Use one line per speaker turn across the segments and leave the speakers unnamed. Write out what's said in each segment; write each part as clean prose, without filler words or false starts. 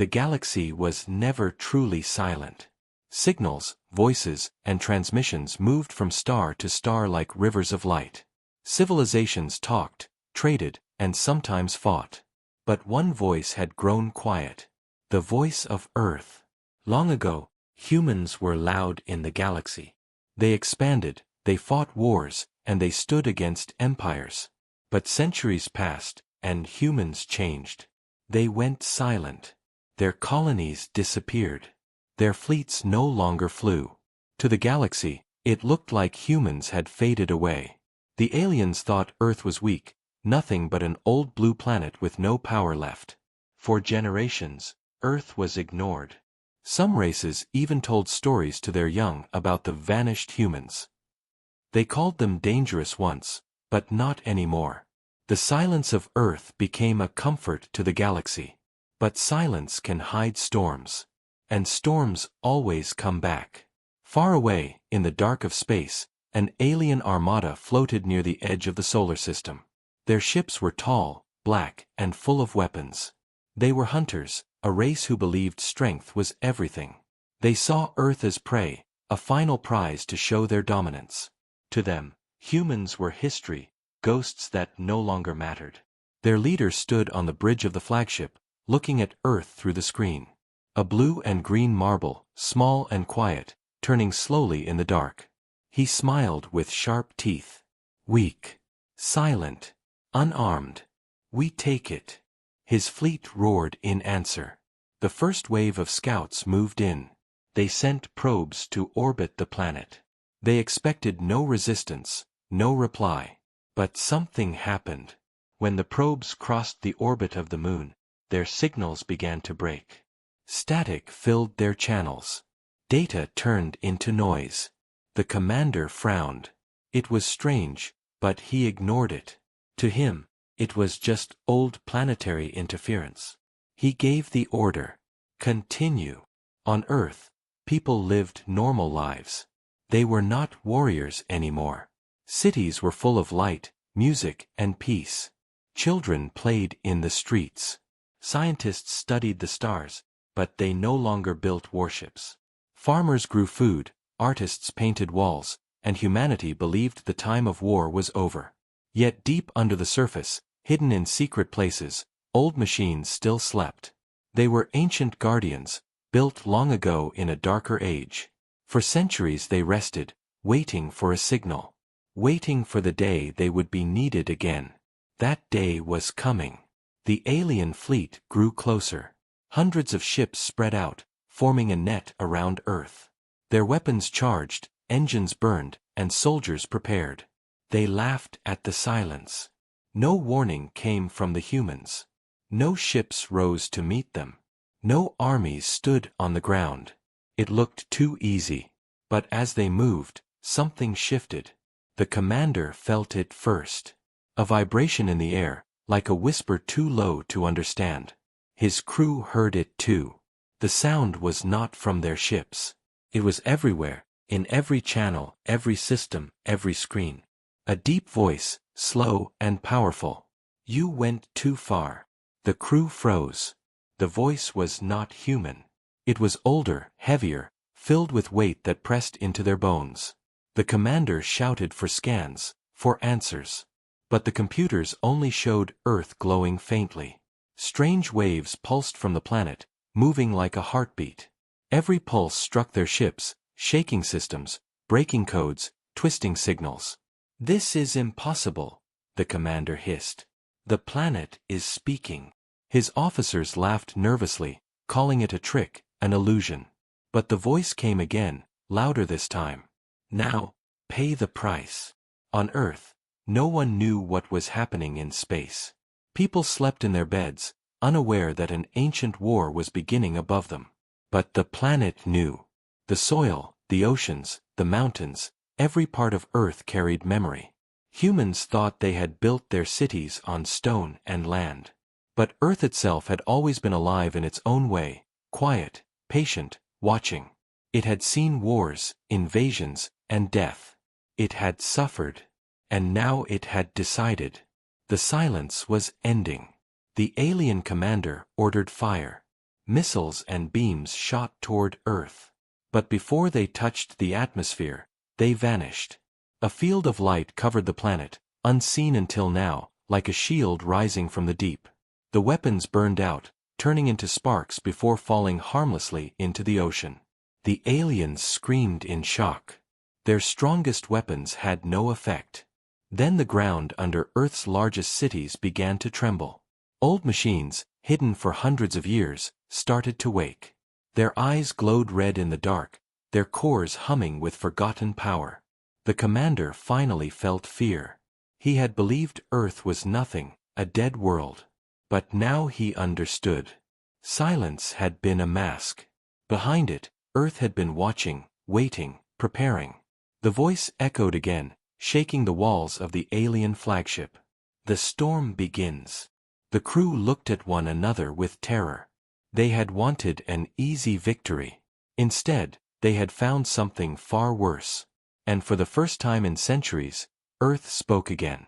the galaxy was never truly silent. Signals, voices, and transmissions moved from star to star like rivers of light. Civilizations talked, traded, and sometimes fought. But one voice had grown quiet. The voice of Earth. Long ago, humans were loud in the galaxy. They expanded, they fought wars, and they stood against empires. But centuries passed, and humans changed. They went silent. Their colonies disappeared. Their fleets no longer flew. To the galaxy, it looked like humans had faded away. The aliens thought Earth was weak, nothing but an old blue planet with no power left. For generations, Earth was ignored. Some races even told stories to their young about the vanished humans. They called them dangerous once, but not anymore. The silence of Earth became a comfort to the galaxy. But silence can hide storms. And storms always come back. Far away, in the dark of space, an alien armada floated near the edge of the solar system. Their ships were tall, black, and full of weapons. They were hunters, a race who believed strength was everything. They saw Earth as prey, a final prize to show their dominance. To them, humans were history, ghosts that no longer mattered. Their leader stood on the bridge of the flagship, looking at Earth through the screen. A blue and green marble, small and quiet, turning slowly in the dark. He smiled with sharp teeth. Weak. Silent. Unarmed. We take it. His fleet roared in answer. The first wave of scouts moved in. They sent probes to orbit the planet. They expected no resistance, no reply. But something happened. When the probes crossed the orbit of the moon, their signals began to break. Static filled their channels. Data turned into noise. The commander frowned. It was strange, but he ignored it. To him, it was just old planetary interference. He gave the order. Continue. On Earth, people lived normal lives. They were not warriors anymore. Cities were full of light, music, and peace. Children played in the streets. Scientists studied the stars, but they no longer built warships. Farmers grew food, artists painted walls, and humanity believed the time of war was over. Yet deep under the surface, hidden in secret places, old machines still slept. They were ancient guardians, built long ago in a darker age. For centuries they rested, waiting for a signal. Waiting for the day they would be needed again. That day was coming. The alien fleet grew closer. Hundreds of ships spread out, forming a net around Earth. Their weapons charged, engines burned, and soldiers prepared. They laughed at the silence. No warning came from the humans. No ships rose to meet them. No armies stood on the ground. It looked too easy. But as they moved, something shifted. The commander felt it first. A vibration in the air, like a whisper too low to understand. His crew heard it too. The sound was not from their ships. It was everywhere, in every channel, every system, every screen. A deep voice, slow and powerful. You went too far. The crew froze. The voice was not human. It was older, heavier, filled with weight that pressed into their bones. The commander shouted for scans, for answers. But the computers only showed Earth glowing faintly. Strange waves pulsed from the planet, moving like a heartbeat. Every pulse struck their ships, shaking systems, breaking codes, twisting signals. This is impossible, the commander hissed. The planet is speaking. His officers laughed nervously, calling it a trick, an illusion. But the voice came again, louder this time. Now, pay the price. On Earth, no one knew what was happening in space. People slept in their beds, unaware that an ancient war was beginning above them. But the planet knew. The soil, the oceans, the mountains, every part of Earth carried memory. Humans thought they had built their cities on stone and land. But Earth itself had always been alive in its own way, quiet, patient, watching. It had seen wars, invasions, and death. It had suffered. And now it had decided. The silence was ending. The alien commander ordered fire. Missiles and beams shot toward Earth. But before they touched the atmosphere, they vanished. A field of light covered the planet, unseen until now, like a shield rising from the deep. The weapons burned out, turning into sparks before falling harmlessly into the ocean. The aliens screamed in shock. Their strongest weapons had no effect. Then the ground under Earth's largest cities began to tremble. Old machines, hidden for hundreds of years, started to wake. Their eyes glowed red in the dark, their cores humming with forgotten power. The commander finally felt fear. He had believed Earth was nothing, a dead world. But now he understood. Silence had been a mask. Behind it, Earth had been watching, waiting, preparing. The voice echoed again, shaking the walls of the alien flagship. The storm begins. The crew looked at one another with terror. They had wanted an easy victory. Instead, they had found something far worse. And for the first time in centuries, Earth spoke again.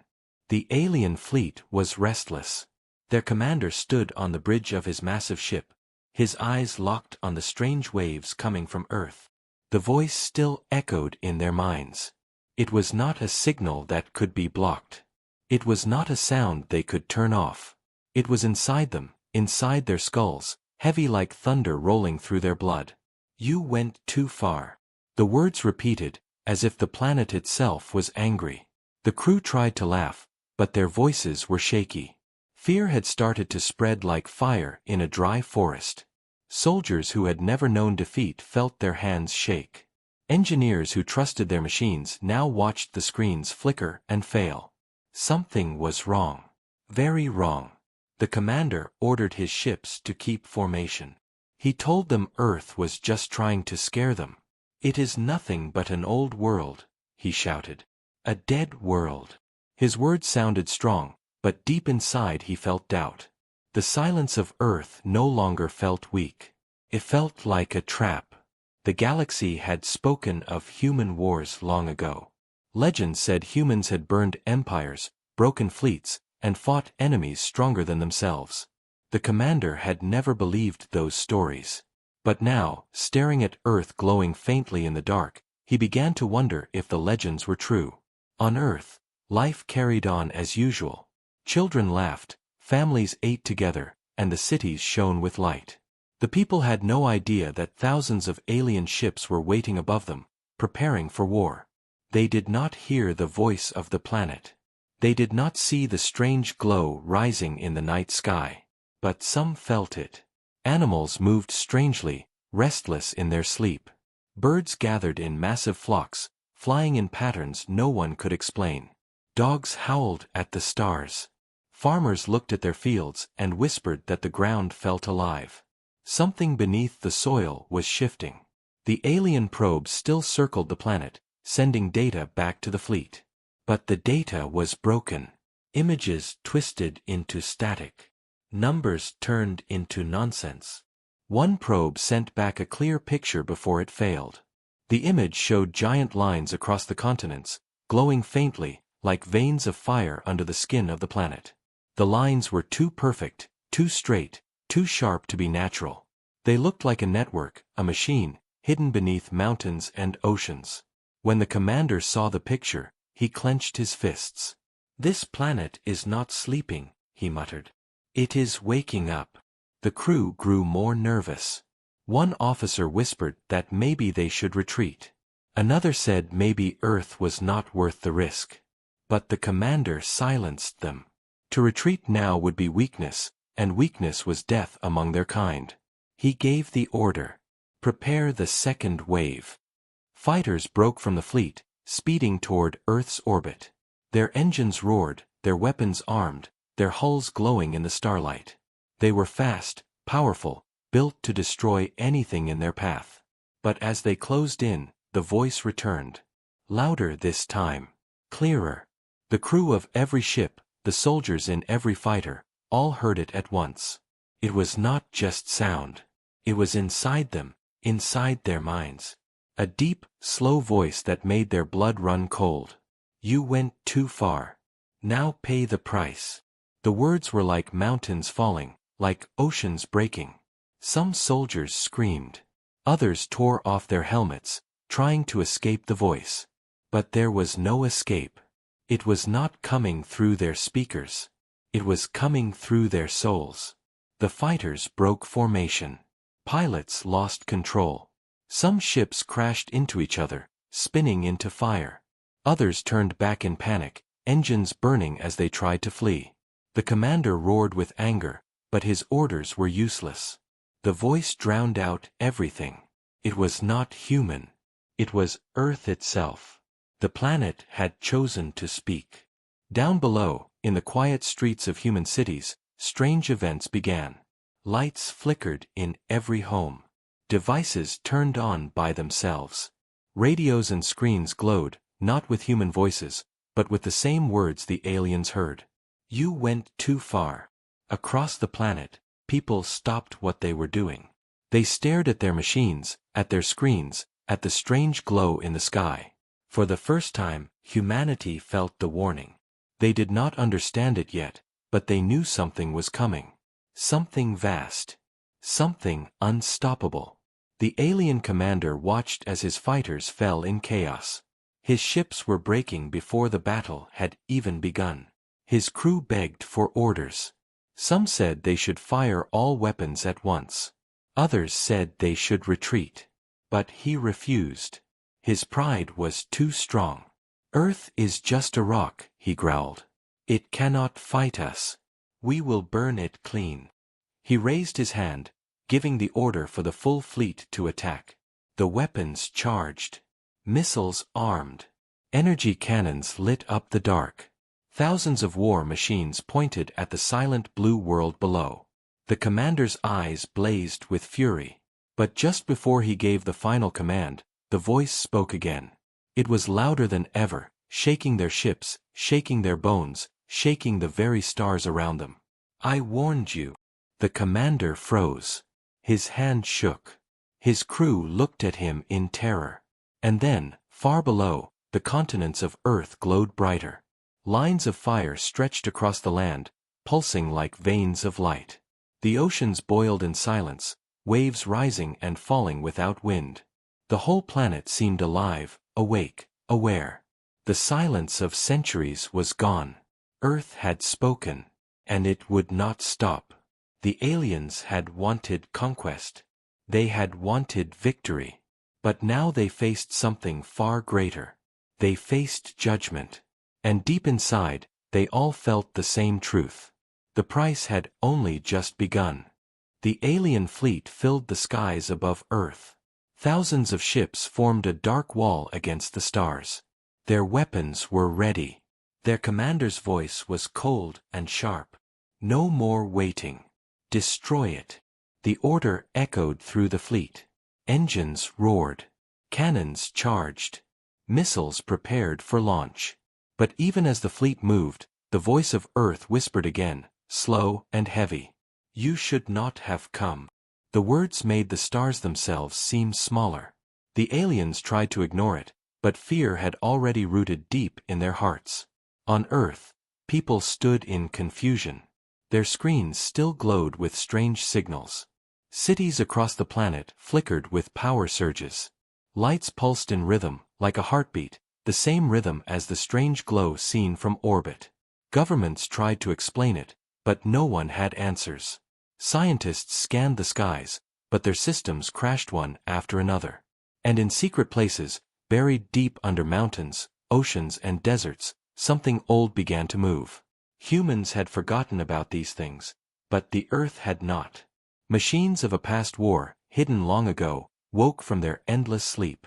The alien fleet was restless. Their commander stood on the bridge of his massive ship, his eyes locked on the strange waves coming from Earth. The voice still echoed in their minds. It was not a signal that could be blocked. It was not a sound they could turn off. It was inside them, inside their skulls, heavy like thunder rolling through their blood. You went too far. The words repeated, as if the planet itself was angry. The crew tried to laugh, but their voices were shaky. Fear had started to spread like fire in a dry forest. Soldiers who had never known defeat felt their hands shake. Engineers who trusted their machines now watched the screens flicker and fail. Something was wrong. Very wrong. The commander ordered his ships to keep formation. He told them Earth was just trying to scare them. "It is nothing but an old world," he shouted. "A dead world." His words sounded strong, but deep inside he felt doubt. The silence of Earth no longer felt weak. It felt like a trap. The galaxy had spoken of human wars long ago. Legends said humans had burned empires, broken fleets, and fought enemies stronger than themselves. The commander had never believed those stories. But now, staring at Earth glowing faintly in the dark, he began to wonder if the legends were true. On Earth, life carried on as usual. Children laughed, families ate together, and the cities shone with light. The people had no idea that thousands of alien ships were waiting above them, preparing for war. They did not hear the voice of the planet. They did not see the strange glow rising in the night sky. But some felt it. Animals moved strangely, restless in their sleep. Birds gathered in massive flocks, flying in patterns no one could explain. Dogs howled at the stars. Farmers looked at their fields and whispered that the ground felt alive. Something beneath the soil was shifting. The alien probes still circled the planet, sending data back to the fleet. But the data was broken. Images twisted into static. Numbers turned into nonsense. One probe sent back a clear picture before it failed. The image showed giant lines across the continents, glowing faintly, like veins of fire under the skin of the planet. The lines were too perfect, too straight, too sharp to be natural. They looked like a network, a machine, hidden beneath mountains and oceans. When the commander saw the picture, he clenched his fists. "This planet is not sleeping," he muttered. "It is waking up." The crew grew more nervous. One officer whispered that maybe they should retreat. Another said maybe Earth was not worth the risk. But the commander silenced them. To retreat now would be weakness, and weakness was death among their kind. He gave the order. "Prepare the second wave." Fighters broke from the fleet, speeding toward Earth's orbit. Their engines roared, their weapons armed, their hulls glowing in the starlight. They were fast, powerful, built to destroy anything in their path. But as they closed in, the voice returned. Louder this time. Clearer. The crew of every ship, the soldiers in every fighter, all heard it at once. It was not just sound. It was inside them, inside their minds. A deep, slow voice that made their blood run cold. "You went too far. Now pay the price." The words were like mountains falling, like oceans breaking. Some soldiers screamed. Others tore off their helmets, trying to escape the voice. But there was no escape. It was not coming through their speakers. It was coming through their souls. The fighters broke formation. Pilots lost control. Some ships crashed into each other, spinning into fire. Others turned back in panic, engines burning as they tried to flee. The commander roared with anger, but his orders were useless. The voice drowned out everything. It was not human. It was Earth itself. The planet had chosen to speak. Down below, in the quiet streets of human cities, strange events began. Lights flickered in every home. Devices turned on by themselves. Radios and screens glowed, not with human voices, but with the same words the aliens heard. You went too far. Across the planet, people stopped what they were doing. They stared at their machines, at their screens, at the strange glow in the sky. For the first time, humanity felt the warning. They did not understand it yet, but they knew something was coming. Something vast. Something unstoppable. The alien commander watched as his fighters fell in chaos. His ships were breaking before the battle had even begun. His crew begged for orders. Some said they should fire all weapons at once. Others said they should retreat. But he refused. His pride was too strong. Earth is just a rock, he growled. It cannot fight us. We will burn it clean. He raised his hand, giving the order for the full fleet to attack. The weapons charged. Missiles armed. Energy cannons lit up the dark. Thousands of war machines pointed at the silent blue world below. The commander's eyes blazed with fury. But just before he gave the final command, the voice spoke again. It was louder than ever, shaking their ships, shaking their bones, shaking the very stars around them. I warned you. The commander froze. His hand shook. His crew looked at him in terror. And then, far below, the continents of Earth glowed brighter. Lines of fire stretched across the land, pulsing like veins of light. The oceans boiled in silence, waves rising and falling without wind. The whole planet seemed alive, awake, aware. The silence of centuries was gone. Earth had spoken, and it would not stop. The aliens had wanted conquest. They had wanted victory. But now they faced something far greater. They faced judgment. And deep inside, they all felt the same truth. The price had only just begun. The alien fleet filled the skies above Earth. Thousands of ships formed a dark wall against the stars. Their weapons were ready. Their commander's voice was cold and sharp. No more waiting. Destroy it. The order echoed through the fleet. Engines roared. Cannons charged. Missiles prepared for launch. But even as the fleet moved, the voice of Earth whispered again, slow and heavy. You should not have come. The words made the stars themselves seem smaller. The aliens tried to ignore it, but fear had already rooted deep in their hearts. On Earth, people stood in confusion. Their screens still glowed with strange signals. Cities across the planet flickered with power surges. Lights pulsed in rhythm, like a heartbeat, the same rhythm as the strange glow seen from orbit. Governments tried to explain it, but no one had answers. Scientists scanned the skies, but their systems crashed one after another. And in secret places, buried deep under mountains, oceans and deserts, something old began to move. Humans had forgotten about these things, but the Earth had not. Machines of a past war, hidden long ago, woke from their endless sleep.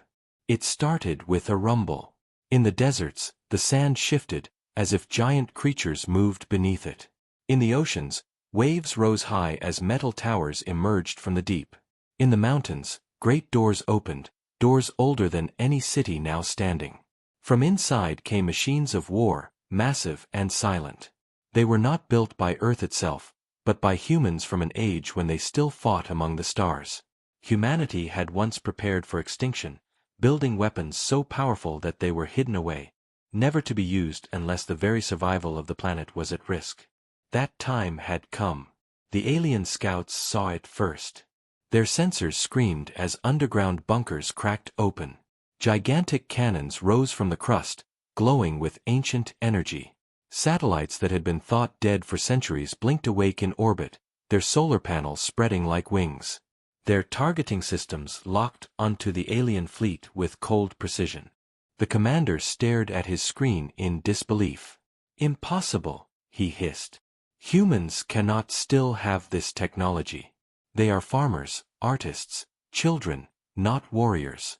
It started with a rumble. In the deserts, the sand shifted, as if giant creatures moved beneath it. In the oceans, waves rose high as metal towers emerged from the deep. In the mountains, great doors opened, doors older than any city now standing. From inside came machines of war, massive and silent. They were not built by Earth itself, but by humans from an age when they still fought among the stars. Humanity had once prepared for extinction, building weapons so powerful that they were hidden away, never to be used unless the very survival of the planet was at risk. That time had come. The alien scouts saw it first. Their sensors screamed as underground bunkers cracked open. Gigantic cannons rose from the crust, glowing with ancient energy. Satellites that had been thought dead for centuries blinked awake in orbit, their solar panels spreading like wings. Their targeting systems locked onto the alien fleet with cold precision. The commander stared at his screen in disbelief. "Impossible," he hissed. "Humans cannot still have this technology. They are farmers, artists, children, not warriors."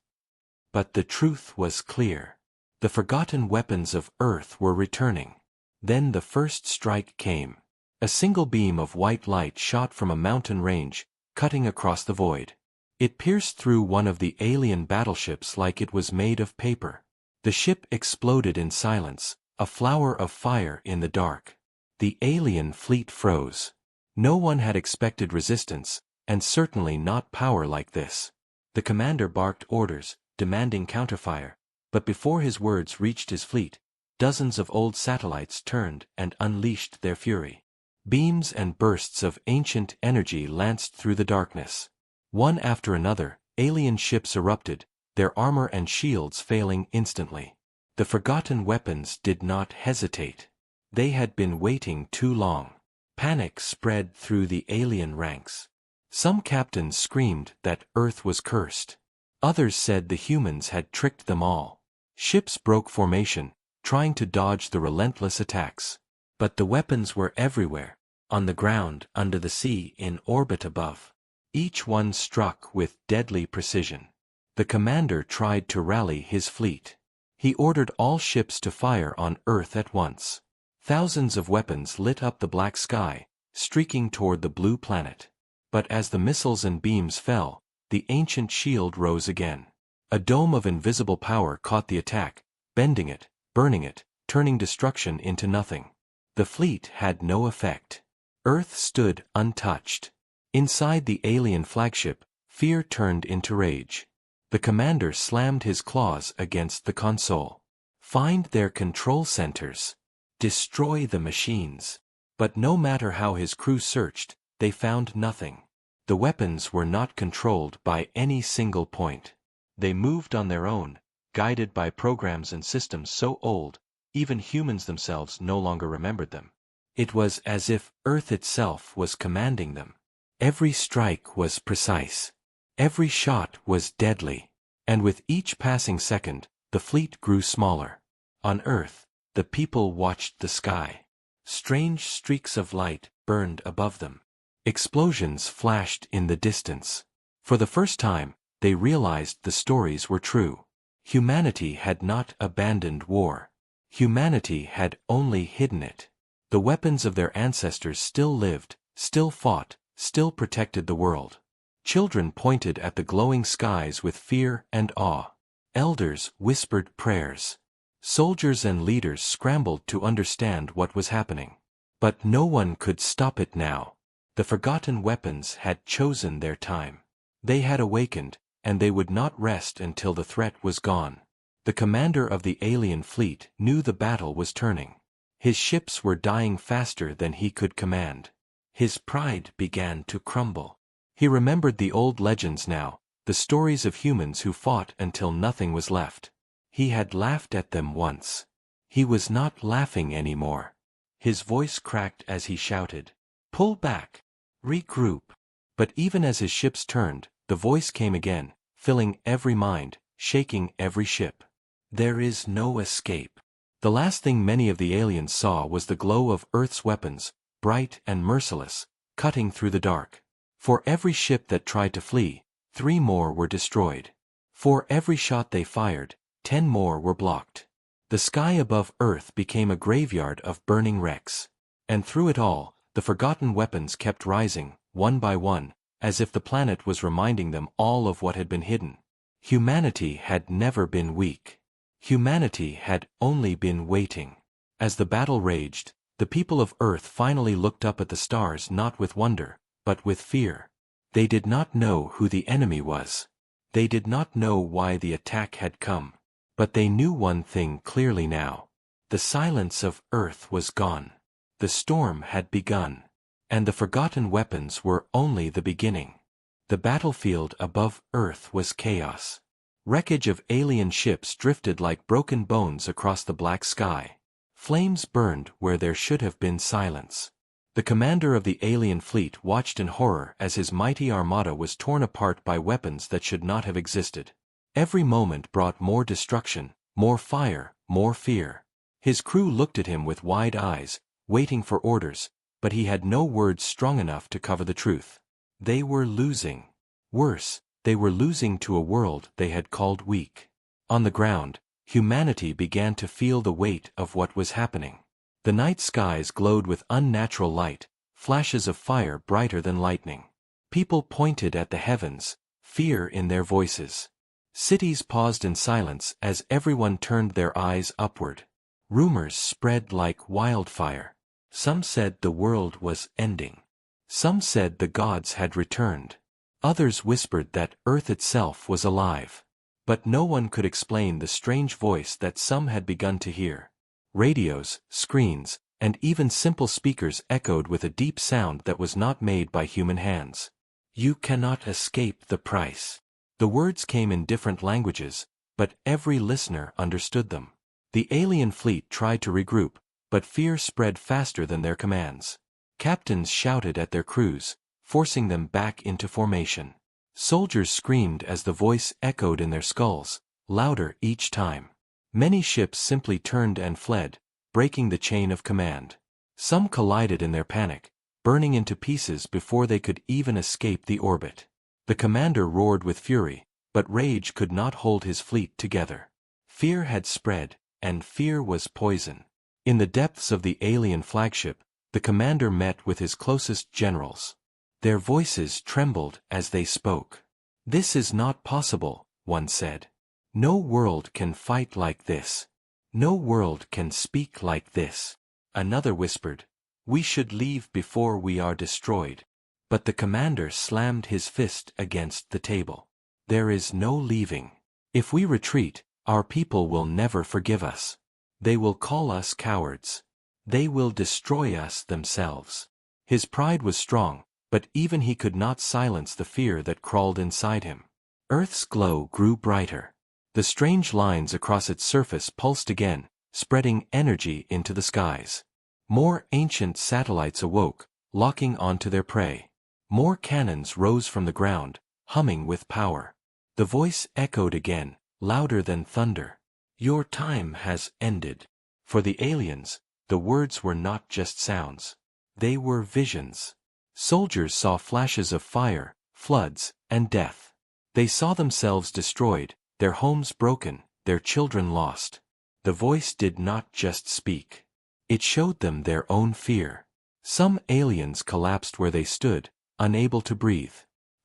But the truth was clear. The forgotten weapons of Earth were returning. Then the first strike came. A single beam of white light shot from a mountain range, cutting across the void. It pierced through one of the alien battleships like it was made of paper. The ship exploded in silence, a flower of fire in the dark. The alien fleet froze. No one had expected resistance, and certainly not power like this. The commander barked orders, demanding counterfire, but before his words reached his fleet, dozens of old satellites turned and unleashed their fury. Beams and bursts of ancient energy lanced through the darkness. One after another, alien ships erupted, their armor and shields failing instantly. The forgotten weapons did not hesitate. They had been waiting too long. Panic spread through the alien ranks. Some captains screamed that Earth was cursed. Others said the humans had tricked them all. Ships broke formation, trying to dodge the relentless attacks. But the weapons were everywhere, on the ground, under the sea, in orbit above. Each one struck with deadly precision. The commander tried to rally his fleet. He ordered all ships to fire on Earth at once. Thousands of weapons lit up the black sky, streaking toward the blue planet. But as the missiles and beams fell, the ancient shield rose again. A dome of invisible power caught the attack, bending it, burning it, turning destruction into nothing. The fleet had no effect. Earth stood untouched. Inside the alien flagship, fear turned into rage. The commander slammed his claws against the console. Find their control centers. Destroy the machines. But no matter how his crew searched, they found nothing. The weapons were not controlled by any single point. They moved on their own, guided by programs and systems so old, even humans themselves no longer remembered them. It was as if Earth itself was commanding them. Every strike was precise. Every shot was deadly. And with each passing second, the fleet grew smaller. On Earth, the people watched the sky. Strange streaks of light burned above them. Explosions flashed in the distance. For the first time, they realized the stories were true. Humanity had not abandoned war. Humanity had only hidden it. The weapons of their ancestors still lived, still fought, still protected the world. Children pointed at the glowing skies with fear and awe. Elders whispered prayers. Soldiers and leaders scrambled to understand what was happening. But no one could stop it now. The forgotten weapons had chosen their time. They had awakened, and they would not rest until the threat was gone. The commander of the alien fleet knew the battle was turning. His ships were dying faster than he could command. His pride began to crumble. He remembered the old legends now, the stories of humans who fought until nothing was left. He had laughed at them once. He was not laughing anymore. His voice cracked as he shouted, "Pull back! Regroup!" But even as his ships turned, the voice came again, filling every mind, shaking every ship. There is no escape. The last thing many of the aliens saw was the glow of Earth's weapons, bright and merciless, cutting through the dark. For every ship that tried to flee, 3 more were destroyed. For every shot they fired, 10 more were blocked. The sky above Earth became a graveyard of burning wrecks. And through it all, the forgotten weapons kept rising, one by one, as if the planet was reminding them all of what had been hidden. Humanity had never been weak. Humanity had only been waiting. As the battle raged, the people of Earth finally looked up at the stars not with wonder, but with fear. They did not know who the enemy was. They did not know why the attack had come. But they knew one thing clearly now. The silence of Earth was gone. The storm had begun. And the forgotten weapons were only the beginning. The battlefield above Earth was chaos. Wreckage of alien ships drifted like broken bones across the black sky. Flames burned where there should have been silence. The commander of the alien fleet watched in horror as his mighty armada was torn apart by weapons that should not have existed. Every moment brought more destruction, more fire, more fear. His crew looked at him with wide eyes, waiting for orders, but he had no words strong enough to cover the truth. They were losing. Worse, they were losing to a world they had called weak. On the ground, humanity began to feel the weight of what was happening. The night skies glowed with unnatural light, flashes of fire brighter than lightning. People pointed at the heavens, fear in their voices. Cities paused in silence as everyone turned their eyes upward. Rumors spread like wildfire. Some said the world was ending. Some said the gods had returned. Others whispered that Earth itself was alive. But no one could explain the strange voice that some had begun to hear. Radios, screens, and even simple speakers echoed with a deep sound that was not made by human hands. You cannot escape the price. The words came in different languages, but every listener understood them. The alien fleet tried to regroup, but fear spread faster than their commands. Captains shouted at their crews, forcing them back into formation. Soldiers screamed as the voice echoed in their skulls, louder each time. Many ships simply turned and fled, breaking the chain of command. Some collided in their panic, burning into pieces before they could even escape the orbit. The commander roared with fury, but rage could not hold his fleet together. Fear had spread, and fear was poison. In the depths of the alien flagship, the commander met with his closest generals. Their voices trembled as they spoke. "This is not possible," one said. "No world can fight like this. No world can speak like this." Another whispered, "We should leave before we are destroyed." But the commander slammed his fist against the table. "There is no leaving. If we retreat, our people will never forgive us. They will call us cowards. They will destroy us themselves." His pride was strong, but even he could not silence the fear that crawled inside him. Earth's glow grew brighter. The strange lines across its surface pulsed again, spreading energy into the skies. More ancient satellites awoke, locking onto their prey. More cannons rose from the ground, humming with power. The voice echoed again, louder than thunder. "Your time has ended." For the aliens, the words were not just sounds. They were visions. Soldiers saw flashes of fire, floods, and death. They saw themselves destroyed, their homes broken, their children lost. The voice did not just speak. It showed them their own fear. Some aliens collapsed where they stood, unable to breathe.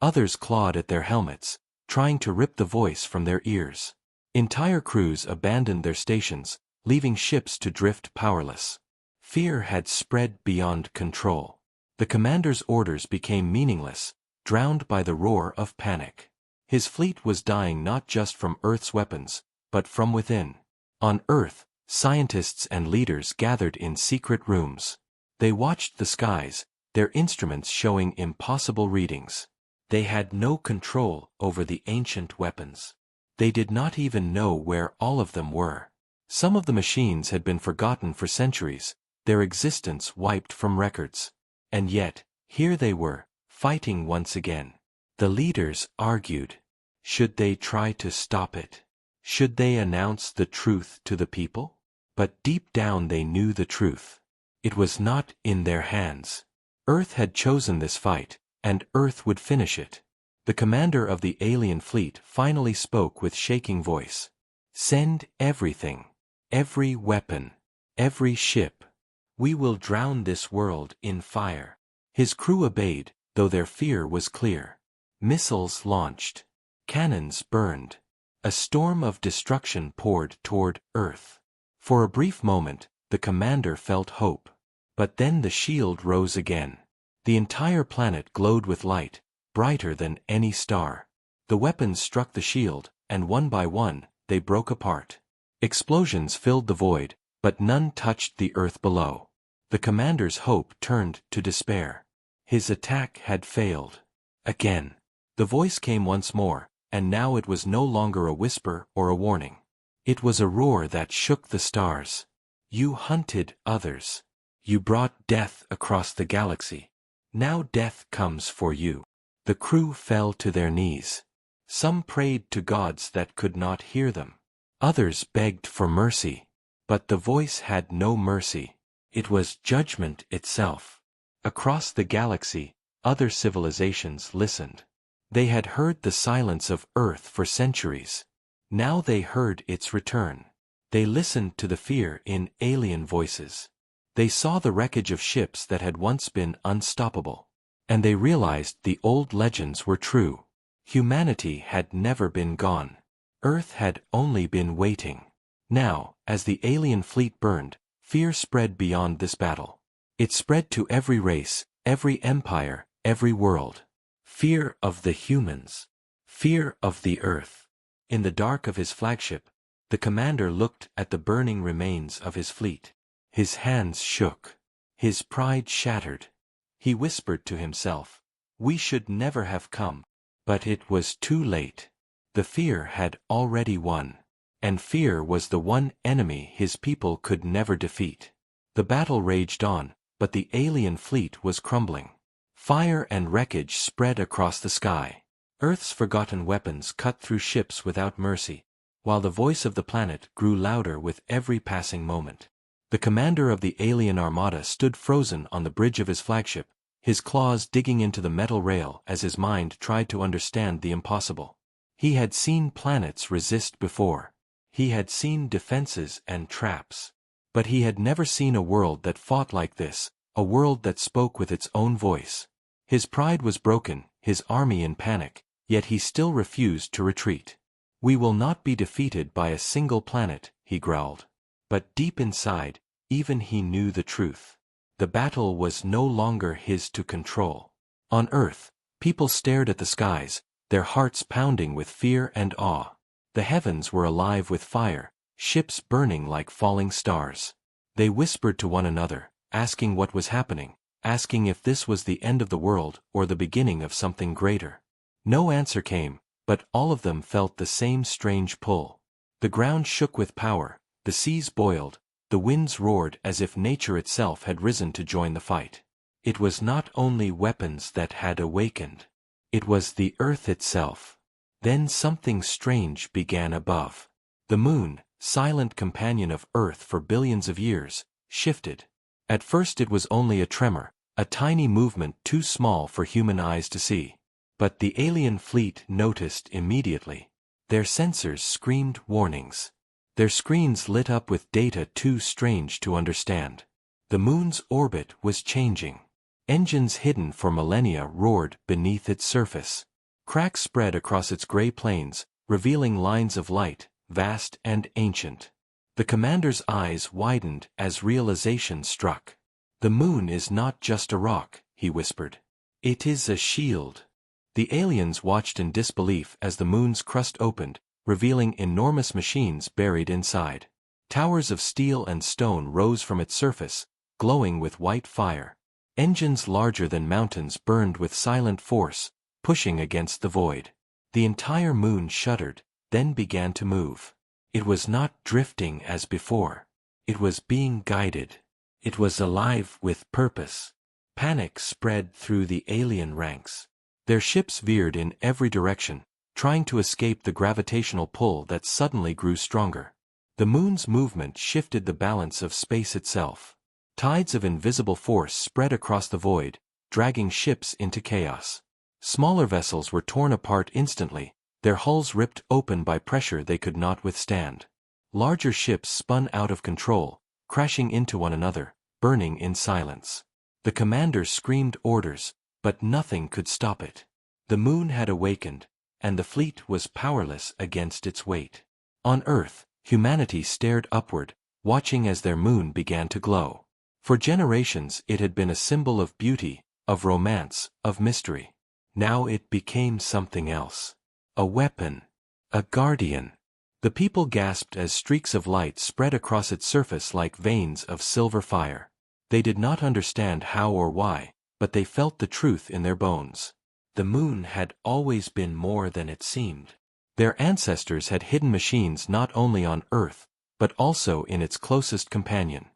Others clawed at their helmets, trying to rip the voice from their ears. Entire crews abandoned their stations, leaving ships to drift powerless. Fear had spread beyond control. The commander's orders became meaningless, drowned by the roar of panic. His fleet was dying not just from Earth's weapons, but from within. On Earth, scientists and leaders gathered in secret rooms. They watched the skies, their instruments showing impossible readings. They had no control over the ancient weapons. They did not even know where all of them were. Some of the machines had been forgotten for centuries, their existence wiped from records. And yet, here they were, fighting once again. The leaders argued. Should they try to stop it? Should they announce the truth to the people? But deep down they knew the truth. It was not in their hands. Earth had chosen this fight, and Earth would finish it. The commander of the alien fleet finally spoke with shaking voice. "Send everything. Every weapon. Every ship. We will drown this world in fire." His crew obeyed, though their fear was clear. Missiles launched. Cannons burned. A storm of destruction poured toward Earth. For a brief moment, the commander felt hope. But then the shield rose again. The entire planet glowed with light, brighter than any star. The weapons struck the shield, and one by one, they broke apart. Explosions filled the void, but none touched the Earth below. The commander's hope turned to despair. His attack had failed. Again. The voice came once more, and now it was no longer a whisper or a warning. It was a roar that shook the stars. You hunted others. You brought death across the galaxy. Now death comes for you. The crew fell to their knees. Some prayed to gods that could not hear them. Others begged for mercy. But the voice had no mercy. It was judgment itself. Across the galaxy, other civilizations listened. They had heard the silence of Earth for centuries. Now they heard its return. They listened to the fear in alien voices. They saw the wreckage of ships that had once been unstoppable. And they realized the old legends were true. Humanity had never been gone. Earth had only been waiting. Now, as the alien fleet burned, fear spread beyond this battle. It spread to every race, every empire, every world. Fear of the humans. Fear of the Earth. In the dark of his flagship, the commander looked at the burning remains of his fleet. His hands shook. His pride shattered. He whispered to himself, "We should never have come." But it was too late. The fear had already won. And fear was the one enemy his people could never defeat. The battle raged on, but the alien fleet was crumbling. Fire and wreckage spread across the sky. Earth's forgotten weapons cut through ships without mercy, while the voice of the planet grew louder with every passing moment. The commander of the alien armada stood frozen on the bridge of his flagship, his claws digging into the metal rail as his mind tried to understand the impossible. He had seen planets resist before. He had seen defenses and traps. But he had never seen a world that fought like this, a world that spoke with its own voice. His pride was broken, his army in panic, yet he still refused to retreat. "We will not be defeated by a single planet," he growled. But deep inside, even he knew the truth. The battle was no longer his to control. On Earth, people stared at the skies, their hearts pounding with fear and awe. The heavens were alive with fire, ships burning like falling stars. They whispered to one another, asking what was happening, asking if this was the end of the world or the beginning of something greater. No answer came, but all of them felt the same strange pull. The ground shook with power, the seas boiled, the winds roared as if nature itself had risen to join the fight. It was not only weapons that had awakened. It was the Earth itself. Then something strange began above. The moon, silent companion of Earth for billions of years, shifted. At first it was only a tremor, a tiny movement too small for human eyes to see. But the alien fleet noticed immediately. Their sensors screamed warnings. Their screens lit up with data too strange to understand. The moon's orbit was changing. Engines hidden for millennia roared beneath its surface. Cracks spread across its gray plains, revealing lines of light, vast and ancient. The commander's eyes widened as realization struck. "The moon is not just a rock," he whispered. "It is a shield." The aliens watched in disbelief as the moon's crust opened, revealing enormous machines buried inside. Towers of steel and stone rose from its surface, glowing with white fire. Engines larger than mountains burned with silent force, pushing against the void. The entire moon shuddered, then began to move. It was not drifting as before. It was being guided. It was alive with purpose. Panic spread through the alien ranks. Their ships veered in every direction, trying to escape the gravitational pull that suddenly grew stronger. The moon's movement shifted the balance of space itself. Tides of invisible force spread across the void, dragging ships into chaos. Smaller vessels were torn apart instantly, their hulls ripped open by pressure they could not withstand. Larger ships spun out of control, crashing into one another, burning in silence. The commander screamed orders, but nothing could stop it. The moon had awakened, and the fleet was powerless against its weight. On Earth, humanity stared upward, watching as their moon began to glow. For generations it had been a symbol of beauty, of romance, of mystery. Now it became something else. A weapon. A guardian. The people gasped as streaks of light spread across its surface like veins of silver fire. They did not understand how or why, but they felt the truth in their bones. The moon had always been more than it seemed. Their ancestors had hidden machines not only on Earth, but also in its closest companion.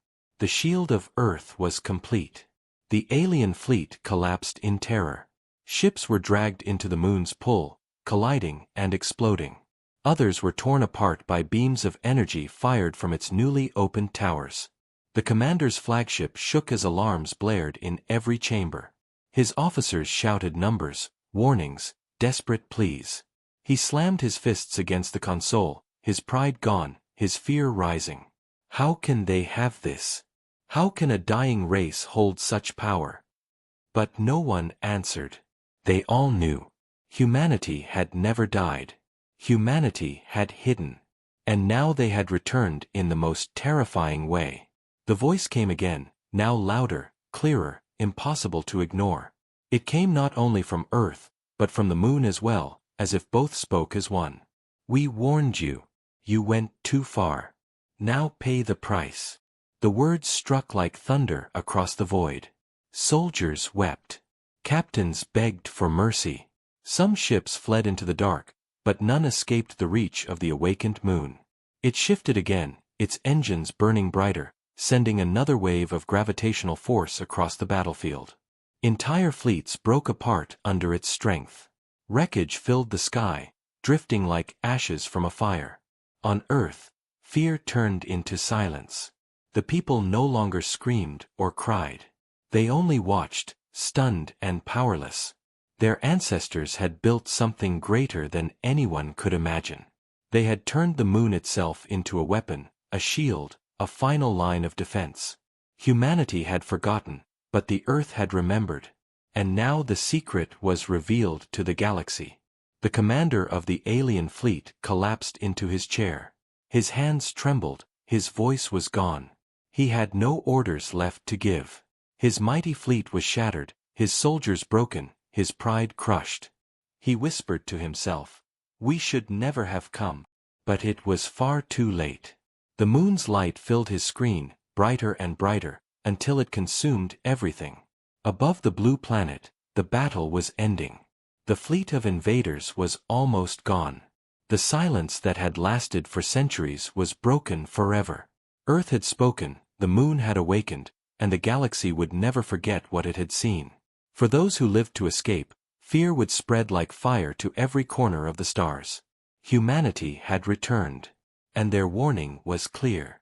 The shield of Earth was complete. The alien fleet collapsed in terror. Ships were dragged into the moon's pull, colliding and exploding. Others were torn apart by beams of energy fired from its newly opened towers. The commander's flagship shook as alarms blared in every chamber. His officers shouted numbers, warnings, desperate pleas. He slammed his fists against the console, his pride gone, his fear rising. How can they have this? How can a dying race hold such power? But no one answered. They all knew. Humanity had never died. Humanity had hidden. And now they had returned in the most terrifying way. The voice came again, now louder, clearer, impossible to ignore. It came not only from Earth, but from the moon as well, as if both spoke as one. We warned you. You went too far. Now pay the price. The words struck like thunder across the void. Soldiers wept. Captains begged for mercy. Some ships fled into the dark, but none escaped the reach of the awakened moon. It shifted again, its engines burning brighter, sending another wave of gravitational force across the battlefield. Entire fleets broke apart under its strength. Wreckage filled the sky, drifting like ashes from a fire. On Earth, fear turned into silence. The people no longer screamed or cried. They only watched, stunned and powerless. Their ancestors had built something greater than anyone could imagine. They had turned the moon itself into a weapon, a shield, a final line of defense. Humanity had forgotten, but the Earth had remembered. And now the secret was revealed to the galaxy. The commander of the alien fleet collapsed into his chair. His hands trembled, his voice was gone. He had no orders left to give. His mighty fleet was shattered, his soldiers broken, his pride crushed. He whispered to himself, "We should never have come." But it was far too late. The moon's light filled his screen, brighter and brighter, until it consumed everything. Above the blue planet, the battle was ending. The fleet of invaders was almost gone. The silence that had lasted for centuries was broken forever. Earth had spoken, the moon had awakened, and the galaxy would never forget what it had seen. For those who lived to escape, fear would spread like fire to every corner of the stars. Humanity had returned. And their warning was clear.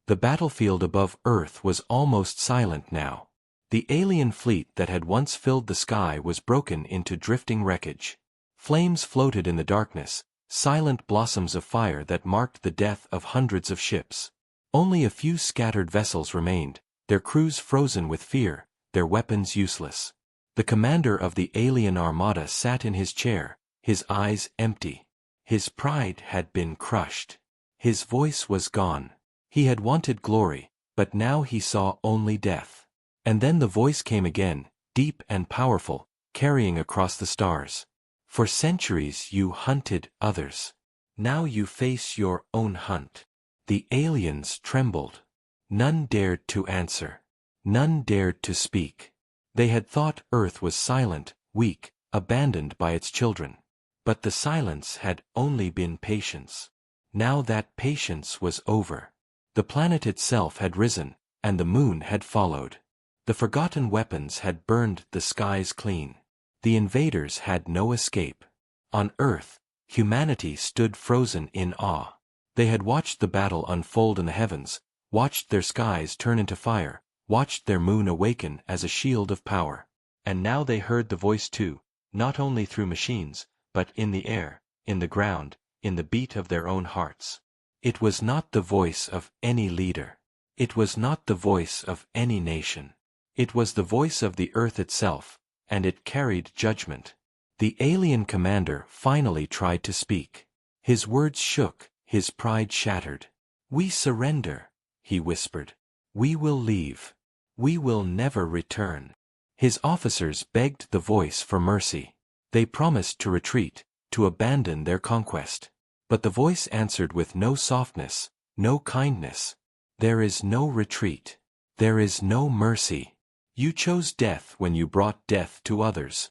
The battlefield above Earth was almost silent now. The alien fleet that had once filled the sky was broken into drifting wreckage. Flames floated in the darkness, silent blossoms of fire that marked the death of hundreds of ships. Only a few scattered vessels remained, their crews frozen with fear, their weapons useless. The commander of the alien armada sat in his chair, his eyes empty. His pride had been crushed. His voice was gone. He had wanted glory, but now he saw only death. And then the voice came again, deep and powerful, carrying across the stars. For centuries you hunted others. Now you face your own hunt. The aliens trembled. None dared to answer. None dared to speak. They had thought Earth was silent, weak, abandoned by its children. But the silence had only been patience. Now that patience was over. The planet itself had risen, and the moon had followed. The forgotten weapons had burned the skies clean. The invaders had no escape. On Earth, humanity stood frozen in awe. They had watched the battle unfold in the heavens, watched their skies turn into fire, watched their moon awaken as a shield of power. And now they heard the voice too, not only through machines, but in the air, in the ground, in the beat of their own hearts. It was not the voice of any leader. It was not the voice of any nation. It was the voice of the Earth itself, and it carried judgment. The alien commander finally tried to speak. His words shook, his pride shattered. "We surrender," he whispered. "We will leave. We will never return." His officers begged the voice for mercy. They promised to retreat, to abandon their conquest. But the voice answered with no softness, no kindness. "There is no retreat. There is no mercy. You chose death when you brought death to others.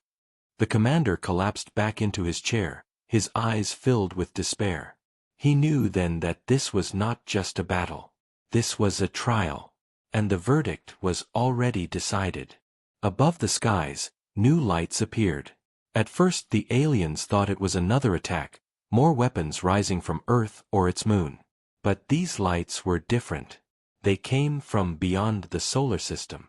The commander collapsed back into his chair, his eyes filled with despair. He knew then that this was not just a battle. This was a trial. And the verdict was already decided. Above the skies, new lights appeared. At first the aliens thought it was another attack, more weapons rising from Earth or its moon. But these lights were different. They came from beyond the solar system.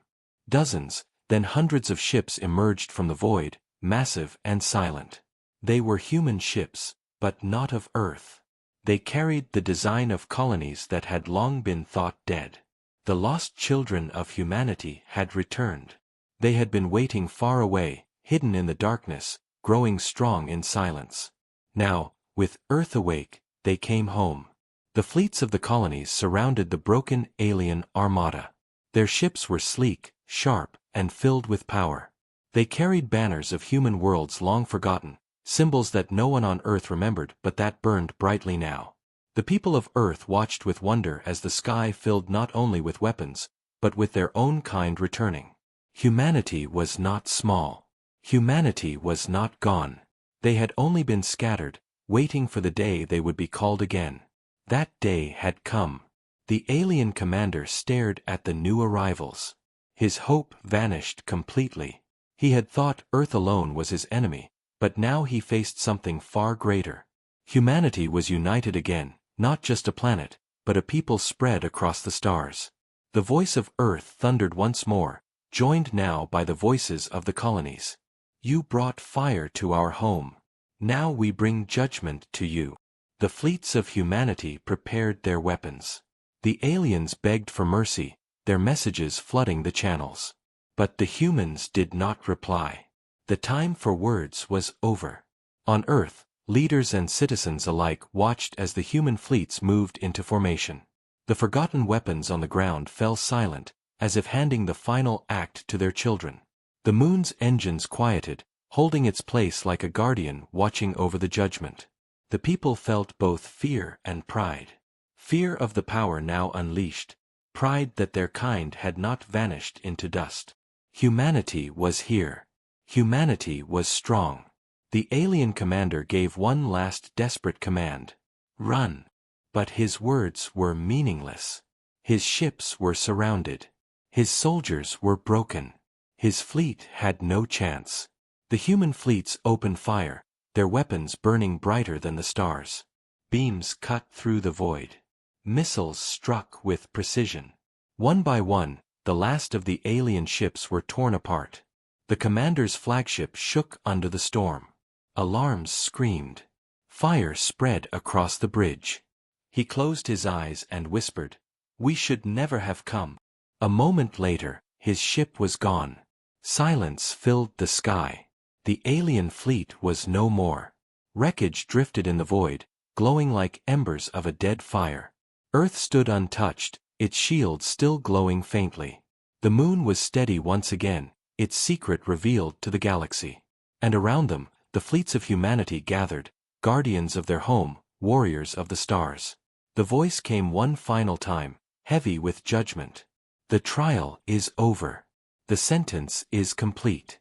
Dozens, then hundreds of ships emerged from the void, massive and silent. They were human ships, but not of Earth. They carried the design of colonies that had long been thought dead. The lost children of humanity had returned. They had been waiting far away, hidden in the darkness, growing strong in silence. Now, with Earth awake, they came home. The fleets of the colonies surrounded the broken alien armada. Their ships were sleek, sharp, and filled with power. They carried banners of human worlds long forgotten, symbols that no one on Earth remembered but that burned brightly now. The people of Earth watched with wonder as the sky filled not only with weapons, but with their own kind returning. Humanity was not small. Humanity was not gone. They had only been scattered, waiting for the day they would be called again. That day had come. The alien commander stared at the new arrivals. His hope vanished completely. He had thought Earth alone was his enemy, but now he faced something far greater. Humanity was united again, not just a planet, but a people spread across the stars. The voice of Earth thundered once more, joined now by the voices of the colonies. You brought fire to our home. Now we bring judgment to you. The fleets of humanity prepared their weapons. The aliens begged for mercy, their messages flooding the channels. But the humans did not reply. The time for words was over. On Earth, leaders and citizens alike watched as the human fleets moved into formation. The forgotten weapons on the ground fell silent, as if handing the final act to their children. The moon's engines quieted, holding its place like a guardian watching over the judgment. The people felt both fear and pride. Fear of the power now unleashed, pride that their kind had not vanished into dust. Humanity was here. Humanity was strong. The alien commander gave one last desperate command. Run. But his words were meaningless. His ships were surrounded. His soldiers were broken. His fleet had no chance. The human fleets opened fire, their weapons burning brighter than the stars. Beams cut through the void. Missiles struck with precision. One by one, the last of the alien ships were torn apart. The commander's flagship shook under the storm. Alarms screamed. Fire spread across the bridge. He closed his eyes and whispered, "We should never have come." A moment later, his ship was gone. Silence filled the sky. The alien fleet was no more. Wreckage drifted in the void, glowing like embers of a dead fire. Earth stood untouched, its shield still glowing faintly. The moon was steady once again, its secret revealed to the galaxy. And around them, the fleets of humanity gathered, guardians of their home, warriors of the stars. The voice came one final time, heavy with judgment. The trial is over. The sentence is complete.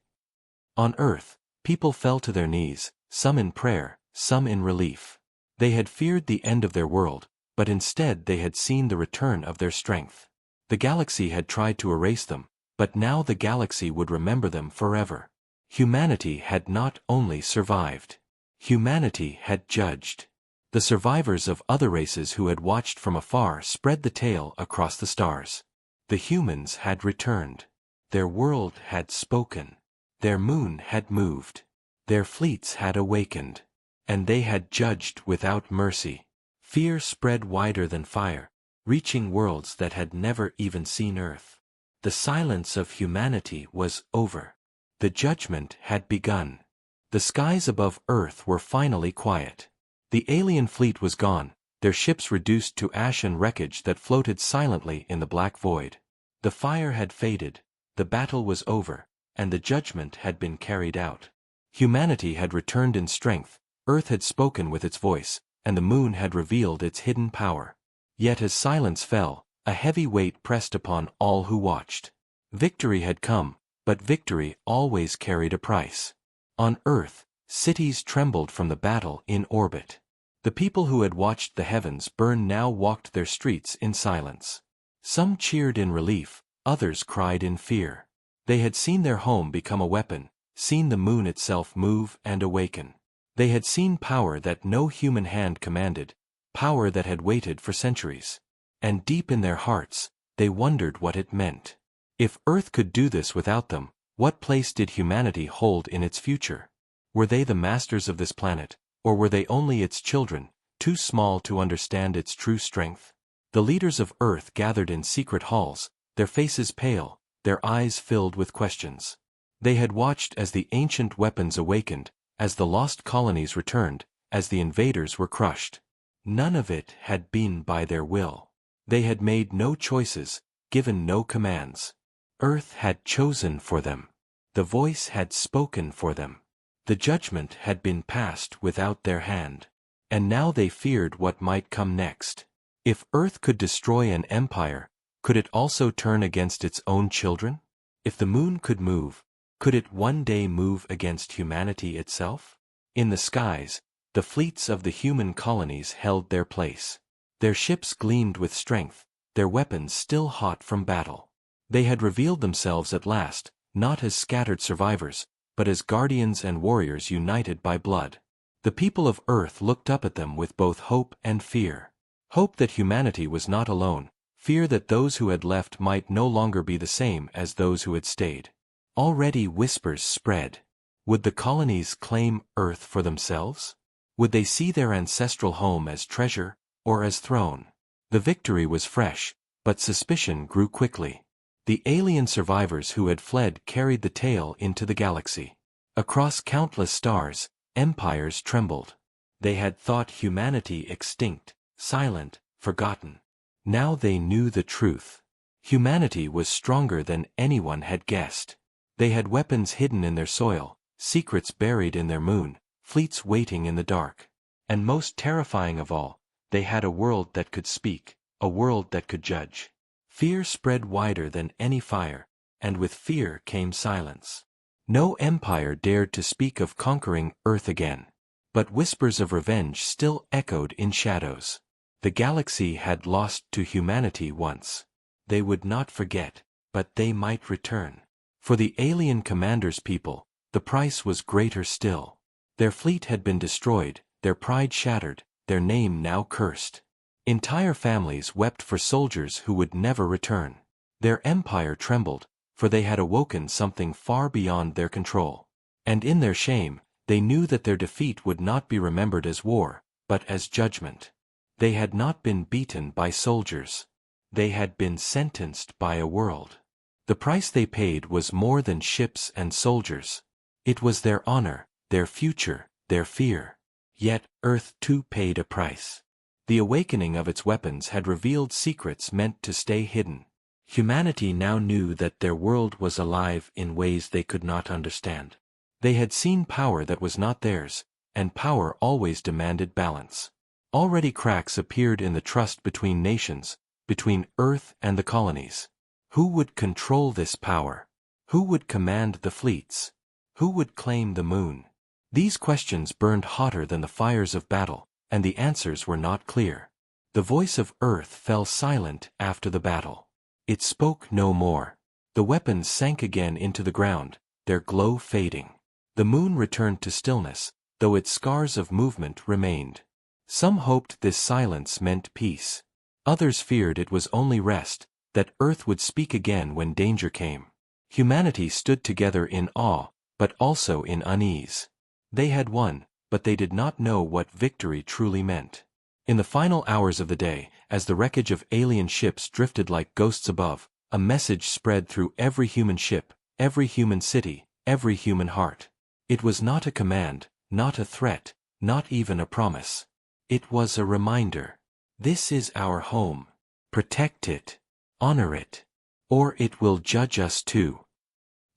On Earth, people fell to their knees, some in prayer, some in relief. They had feared the end of their world, but instead they had seen the return of their strength. The galaxy had tried to erase them, but now the galaxy would remember them forever. Humanity had not only survived. Humanity had judged. The survivors of other races who had watched from afar spread the tale across the stars. The humans had returned. Their world had spoken. Their moon had moved. Their fleets had awakened. And they had judged without mercy. Fear spread wider than fire, reaching worlds that had never even seen Earth. The silence of humanity was over. The judgment had begun. The skies above Earth were finally quiet. The alien fleet was gone, their ships reduced to ash and wreckage that floated silently in the black void. The fire had faded, the battle was over, and the judgment had been carried out. Humanity had returned in strength, Earth had spoken with its voice, and the moon had revealed its hidden power. Yet as silence fell, a heavy weight pressed upon all who watched. Victory had come, but victory always carried a price. On Earth, cities trembled from the battle in orbit. The people who had watched the heavens burn now walked their streets in silence. Some cheered in relief, others cried in fear. They had seen their home become a weapon, seen the moon itself move and awaken. They had seen power that no human hand commanded, power that had waited for centuries. And deep in their hearts, they wondered what it meant. If Earth could do this without them, what place did humanity hold in its future? Were they the masters of this planet, or were they only its children, too small to understand its true strength? The leaders of Earth gathered in secret halls, their faces pale, their eyes filled with questions. They had watched as the ancient weapons awakened, as the lost colonies returned, as the invaders were crushed. None of it had been by their will. They had made no choices, given no commands. Earth had chosen for them. The voice had spoken for them. The judgment had been passed without their hand. And now they feared what might come next. If Earth could destroy an empire, could it also turn against its own children? If the moon could move, could it one day move against humanity itself? In the skies, the fleets of the human colonies held their place. Their ships gleamed with strength, their weapons still hot from battle. They had revealed themselves at last, not as scattered survivors, but as guardians and warriors united by blood. The people of Earth looked up at them with both hope and fear. Hope that humanity was not alone, fear that those who had left might no longer be the same as those who had stayed. Already whispers spread. Would the colonies claim Earth for themselves? Would they see their ancestral home as treasure, or as throne? The victory was fresh, but suspicion grew quickly. The alien survivors who had fled carried the tale into the galaxy. Across countless stars, empires trembled. They had thought humanity extinct, silent, forgotten. Now they knew the truth. Humanity was stronger than anyone had guessed. They had weapons hidden in their soil, secrets buried in their moon, fleets waiting in the dark. And most terrifying of all, they had a world that could speak, a world that could judge. Fear spread wider than any fire, and with fear came silence. No empire dared to speak of conquering Earth again. But whispers of revenge still echoed in shadows. The galaxy had lost to humanity once. They would not forget, but they might return. For the alien commander's people, the price was greater still. Their fleet had been destroyed, their pride shattered, their name now cursed. Entire families wept for soldiers who would never return. Their empire trembled, for they had awoken something far beyond their control. And in their shame, they knew that their defeat would not be remembered as war, but as judgment. They had not been beaten by soldiers. They had been sentenced by a world. The price they paid was more than ships and soldiers. It was their honor, their future, their fear. Yet Earth too paid a price. The awakening of its weapons had revealed secrets meant to stay hidden. Humanity now knew that their world was alive in ways they could not understand. They had seen power that was not theirs, and power always demanded balance. Already cracks appeared in the trust between nations, between Earth and the colonies. Who would control this power? Who would command the fleets? Who would claim the moon? These questions burned hotter than the fires of battle, and the answers were not clear. The voice of Earth fell silent after the battle. It spoke no more. The weapons sank again into the ground, their glow fading. The moon returned to stillness, though its scars of movement remained. Some hoped this silence meant peace. Others feared it was only rest, that Earth would speak again when danger came. Humanity stood together in awe, but also in unease. They had won, but they did not know what victory truly meant. In the final hours of the day, as the wreckage of alien ships drifted like ghosts above, a message spread through every human ship, every human city, every human heart. It was not a command, not a threat, not even a promise. It was a reminder. This is our home. Protect it. Honor it. Or it will judge us too.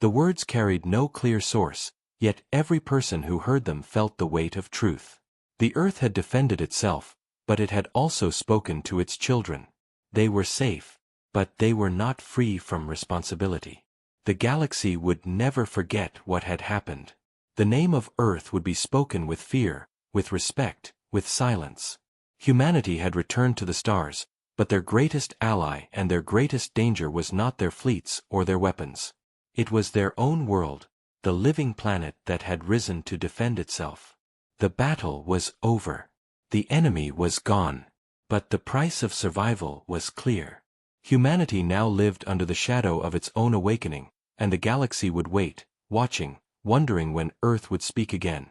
The words carried no clear source, yet every person who heard them felt the weight of truth. The Earth had defended itself, but it had also spoken to its children. They were safe, but they were not free from responsibility. The galaxy would never forget what had happened. The name of Earth would be spoken with fear, with respect, with silence. Humanity had returned to the stars, but their greatest ally and their greatest danger was not their fleets or their weapons. It was their own world, the living planet that had risen to defend itself. The battle was over. The enemy was gone. But the price of survival was clear. Humanity now lived under the shadow of its own awakening, and the galaxy would wait, watching, wondering when Earth would speak again.